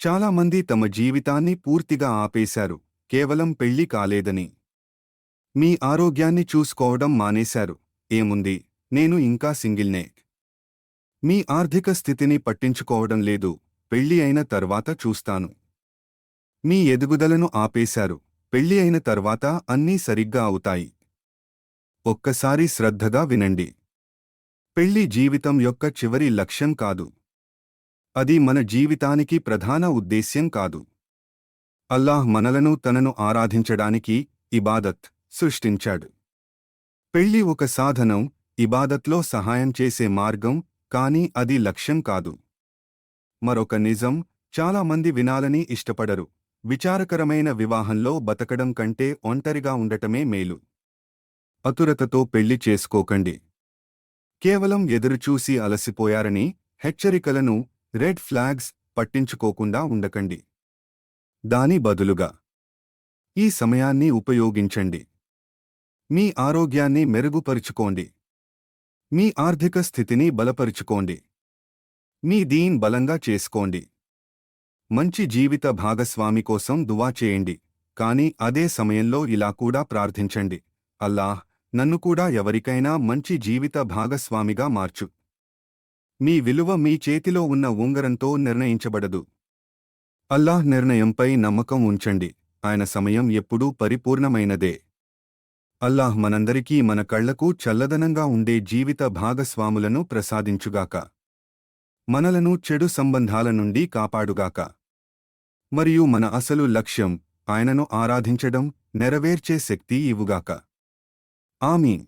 చాలామంది తమ జీవితాన్ని పూర్తిగా ఆపేశారు, కేవలం పెళ్లి కాలేదని. మీ ఆరోగ్యాన్ని చూసుకోవడం మానేశారు. ఏముంది, నేను ఇంకా సింగిల్నే. మీ ఆర్థిక స్థితిని పట్టించుకోవడం లేదు, పెళ్లి అయిన తర్వాత చూస్తాను. మీ ఎదుగుదలను ఆపేశారు, పెళ్లి అయిన తర్వాత అన్నీ సరిగ్గా అవుతాయి. ఒక్కసారి శ్రద్ధగా వినండి. పెళ్లి జీవితం యొక్క చివరి లక్ష్యం కాదు. అది మన జీవితానికి ప్రధాన ఉద్దేశ్యం కాదు. అల్లాహ్ మనలను తనను ఆరాధించడానికి ఇబాదత్ సృష్టించాడు. పెళ్లి ఒక సాధనం, ఇబాదత్లో సహాయం చేసే మార్గం, కానీ అది లక్ష్యం కాదు. మరొక నిజం, చాలామంది వినాలని ఇష్టపడరు. విచారకరమైన వివాహంలో బతకడం కంటే ఒంటరిగా ఉండటమే మేలు. అతురతతో పెళ్లి చేసుకోకండి. కేవలం ఎదురుచూసి అలసిపోయారని హెచ్చరికలను, రెడ్ ఫ్లాగ్స్ పట్టించుకోకుండా ఉండకండి. దాని బదులుగా ఈ సమయాన్ని ఉపయోగించండి. మీ ఆరోగ్యాన్ని మెరుగుపరుచుకోండి. మీ ఆర్థిక స్థితిని బలపరుచుకోండి. మీ దీన్ బలంగా చేసుకోండి. మంచి జీవిత భాగస్వామి కోసం దువా చేయండి, కానీ అదే సమయంలో ఇలా కూడా ప్రార్థించండి: అల్లాహ్, నన్ను కూడా ఎవరికైనా మంచి జీవిత భాగస్వామిగా మార్చు. మీ విలువ మీ చేతిలో ఉన్న ఉంగరంతో నిర్ణయించబడదు. అల్లాహ్ నిర్ణయంపై నమ్మకం ఉంచండి, ఆయన సమయం ఎప్పుడూ పరిపూర్ణమైనదే. అల్లాహ్ మనందరికీ మన కళ్లకు చల్లదనంగా ఉండే జీవిత భాగస్వాములను ప్రసాదించుగాక. మనలను చెడు సంబంధాల నుండి కాపాడుగాక. మరియు మన అసలు లక్ష్యం, ఆయనను ఆరాధించడం, నెరవేర్చే శక్తి ఇవ్వుగాక. ఆమీన్.